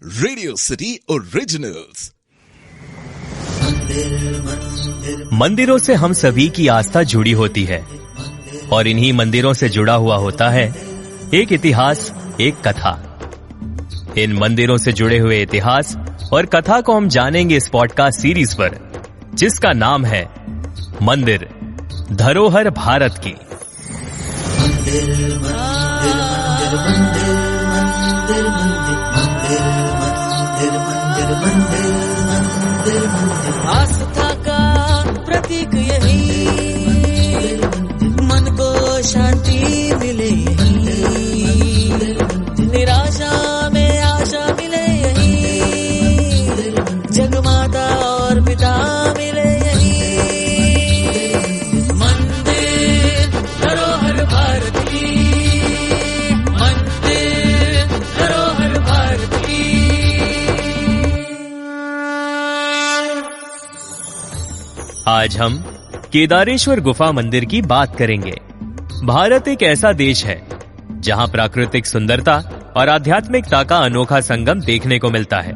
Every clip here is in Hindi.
Radio city originals. मंदिरों से हम सभी की आस्था जुड़ी होती है और इन्हीं मंदिरों से जुड़ा हुआ होता है एक इतिहास, एक कथा। इन मंदिरों से जुड़े हुए इतिहास और कथा को हम जानेंगे इस पॉडकास्ट सीरीज पर, जिसका नाम है मंदिर धरोहर भारत की। आस्था का प्रतीक यही, मन को शांति मिले यही, निराशा में आशा मिले यही, जगमाता और पिता मिले यही। मंदिर धरोहर भारत की, मंदिर धरोहर भारत की। आज हम केदारेश्वर गुफा मंदिर की बात करेंगे। भारत एक ऐसा देश है जहां प्राकृतिक सुंदरता और आध्यात्मिकता का अनोखा संगम देखने को मिलता है।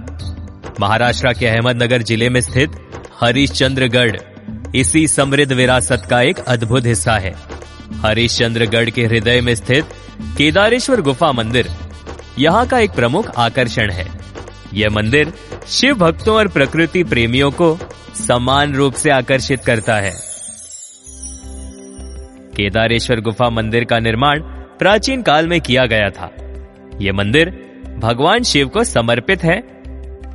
महाराष्ट्र के अहमदनगर जिले में स्थित हरिश्चंद्रगढ़ इसी समृद्ध विरासत का एक अद्भुत हिस्सा है। हरिश्चंद्रगढ़ के हृदय में स्थित केदारेश्वर गुफा मंदिर यहाँ का एक प्रमुख आकर्षण है। यह मंदिर शिव भक्तों और प्रकृति प्रेमियों को समान रूप से आकर्षित करता है। केदारेश्वर गुफा मंदिर का निर्माण प्राचीन काल में किया गया था। यह मंदिर भगवान शिव को समर्पित है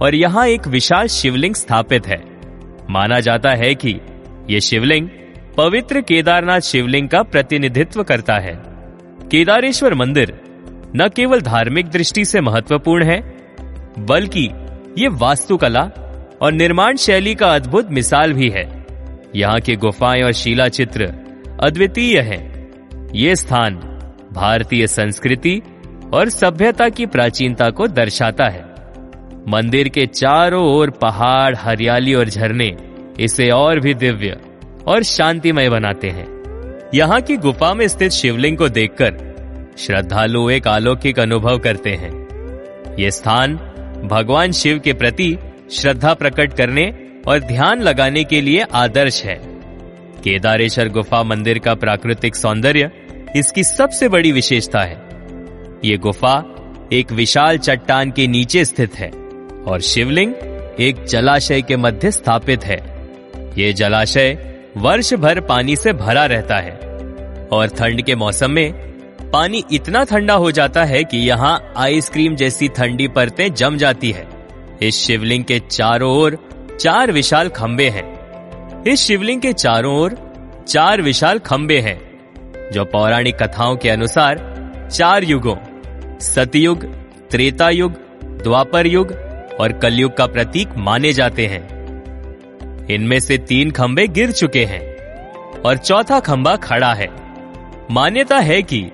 और यहाँ एक विशाल शिवलिंग स्थापित है। माना जाता है कि यह शिवलिंग पवित्र केदारनाथ शिवलिंग का प्रतिनिधित्व करता है। केदारेश्वर मंदिर न केवल धार्मिक दृष्टि से महत्वपूर्ण है, बल्कि ये वास्तुकला और निर्माण शैली का अद्भुत मिसाल भी है। यहाँ की गुफाएं और शिला चित्र अद्वितीय हैं। ये स्थान भारतीय संस्कृति और सभ्यता की प्राचीनता को दर्शाता है। मंदिर के चारों ओर पहाड़, हरियाली और झरने इसे और भी दिव्य और शांतिमय बनाते हैं। यहाँ की गुफा में स्थित शिवलिंग को देखकर श्रद्धालु एक अलौकिक अनुभव करते हैं। ये स्थान भगवान शिव के प्रति श्रद्धा प्रकट करने और ध्यान लगाने के लिए आदर्श है। केदारेश्वर गुफा मंदिर का प्राकृतिक सौंदर्य इसकी सबसे बड़ी विशेषता है। ये गुफा एक विशाल चट्टान के नीचे स्थित है और शिवलिंग एक जलाशय के मध्य स्थापित है। ये जलाशय वर्ष भर पानी से भरा रहता है और ठंड के मौसम में पानी इतना ठंडा हो जाता है कि यहाँ आइसक्रीम जैसी ठंडी परतें जम जाती है। इस शिवलिंग के चारों ओर 4 विशाल खंबे हैं। इस शिवलिंग के चारों ओर 4 विशाल खंबे हैं, जो पौराणिक कथाओं के अनुसार 4 युगों सतयुग, त्रेता युग, द्वापर युग और कलयुग का प्रतीक माने जाते हैं। इनमें से 3 खंबे गिर चुके हैं और चौथा खंबा खड़ा है। मान्यता है कि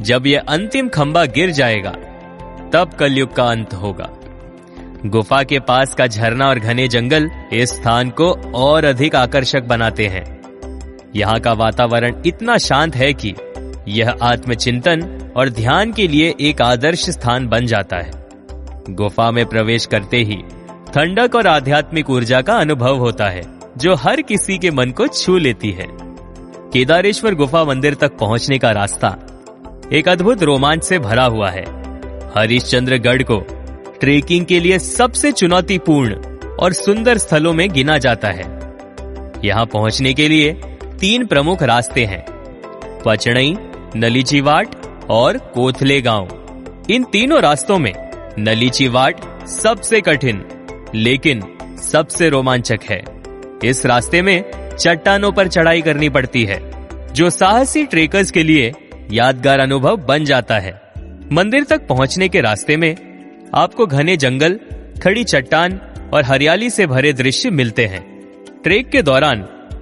जब यह अंतिम खंबा गिर जाएगा, तब कलयुग का अंत होगा। गुफा के पास का झरना और घने जंगल इस स्थान को और अधिक आकर्षक बनाते हैं। यहाँ का वातावरण इतना शांत है कि यह आत्मचिंतन और ध्यान के लिए एक आदर्श स्थान बन जाता है। गुफा में प्रवेश करते ही ठंडक और आध्यात्मिक ऊर्जा का अनुभव होता है, जो हर किसी के मन को छू लेती है। केदारेश्वर गुफा मंदिर तक पहुंचने का रास्ता एक अद्भुत रोमांच से भरा हुआ है। हरिश्चंद्रगढ़ को ट्रेकिंग के लिए सबसे चुनौतीपूर्ण और सुंदर स्थलों में गिना जाता है। यहाँ पहुंचने के लिए 3 प्रमुख रास्ते हैं: पचड़ई, नलीचीवाट और कोथले गांव। इन तीनों रास्तों में नलीचीवाट सबसे कठिन लेकिन सबसे रोमांचक है। इस रास्ते में चट्टानों पर चढ़ाई करनी पड़ती है, जो साहसी ट्रेकर्स के लिए यादगार अनुभव बन जाता है। मंदिर तक पहुंचने के रास्ते में आपको घने जंगल, खड़ी चट्टान और हरियाली से भरे दृश्य मिलते हैं। ट्रेक के दौरान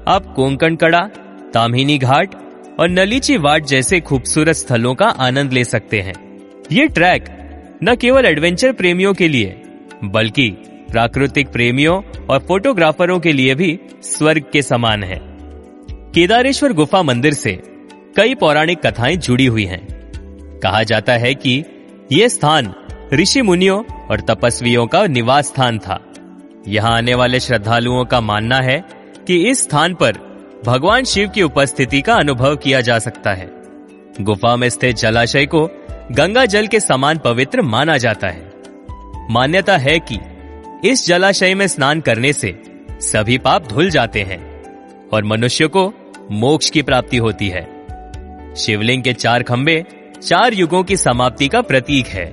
आप कोंकण कड़ा, ताम्हिनी घाट और नलीची वाट जैसे खूबसूरत स्थलों का आनंद ले सकते हैं। ये ट्रैक न केवल एडवेंचर प्रेमियों के लिए, बल्कि प्राकृतिक प्रेमियों और फोटोग्राफरों के लिए भी स्वर्ग के समान है। केदारेश्वर गुफा मंदिर से कई पौराणिक कथाएं जुड़ी हुई हैं। कहा जाता है कि यह स्थान ऋषि मुनियों और तपस्वियों का निवास स्थान था। यहाँ आने वाले श्रद्धालुओं का मानना है कि इस स्थान पर भगवान शिव की उपस्थिति का अनुभव किया जा सकता है। गुफा में स्थित जलाशय को गंगा जल के समान पवित्र माना जाता है। मान्यता है कि इस जलाशय में स्नान करने से सभी पाप धुल जाते हैं और मनुष्य को मोक्ष की प्राप्ति होती है। शिवलिंग के 4 खंभे 4 युगों की समाप्ति का प्रतीक है,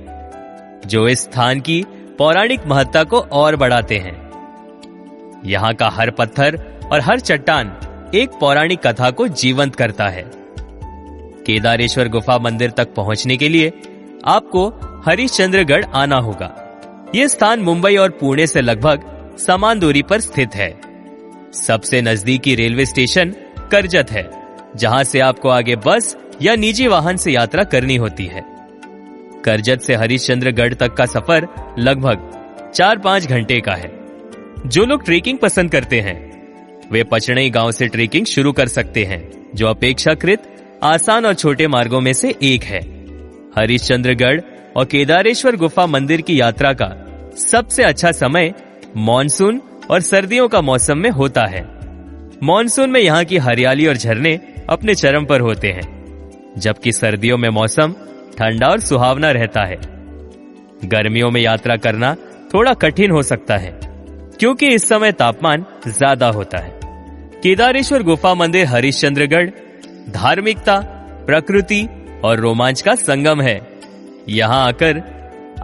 जो इस स्थान की पौराणिक महत्ता को और बढ़ाते हैं। यहाँ का हर पत्थर और हर चट्टान एक पौराणिक कथा को जीवंत करता है। केदारेश्वर गुफा मंदिर तक पहुंचने के लिए आपको हरिश्चंद्रगढ़ आना होगा। यह स्थान मुंबई और पुणे से लगभग समान दूरी पर स्थित है। सबसे नजदीकी रेलवे स्टेशन करजत है, जहां से आपको आगे बस या निजी वाहन से यात्रा करनी होती है। करजत से हरिश्चंद्रगढ़ तक का सफर लगभग 4-5 घंटे का है। जो लोग ट्रेकिंग पसंद करते हैं वे पचड़ई गांव से ट्रेकिंग शुरू कर सकते हैं, जो अपेक्षाकृत आसान और छोटे मार्गों में से एक है। हरिश्चंद्रगढ़ और केदारेश्वर गुफा मंदिर की यात्रा का सबसे अच्छा समय मॉनसून और सर्दियों का मौसम में होता है। मॉनसून में यहाँ की हरियाली और झरने अपने चरम पर होते हैं, जबकि सर्दियों में मौसम ठंडा और सुहावना रहता है। गर्मियों में यात्रा करना थोड़ा कठिन हो सकता है, क्योंकि इस समय तापमान ज्यादा होता है। केदारेश्वर गुफा मंदिर हरिश्चंद्रगढ़ धार्मिकता, प्रकृति और रोमांच का संगम है। यहाँ आकर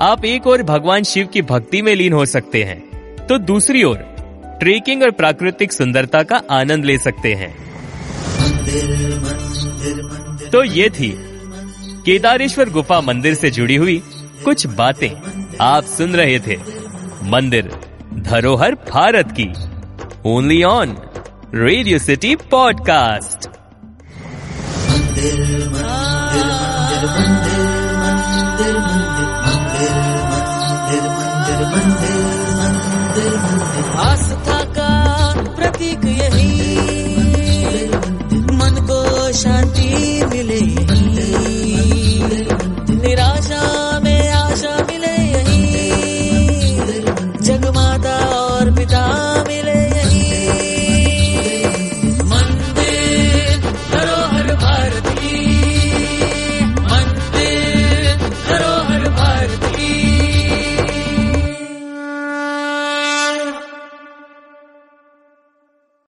आप एक ओर भगवान शिव की भक्ति में लीन हो सकते हैं, तो दूसरी ओर ट्रेकिंग और प्राकृतिक सुंदरता का आनंद ले सकते हैं। तो ये थी केदारेश्वर गुफा मंदिर से जुड़ी हुई कुछ बातें। आप सुन रहे थे मंदिर धरोहर भारत की, only on radio city podcast. Aastha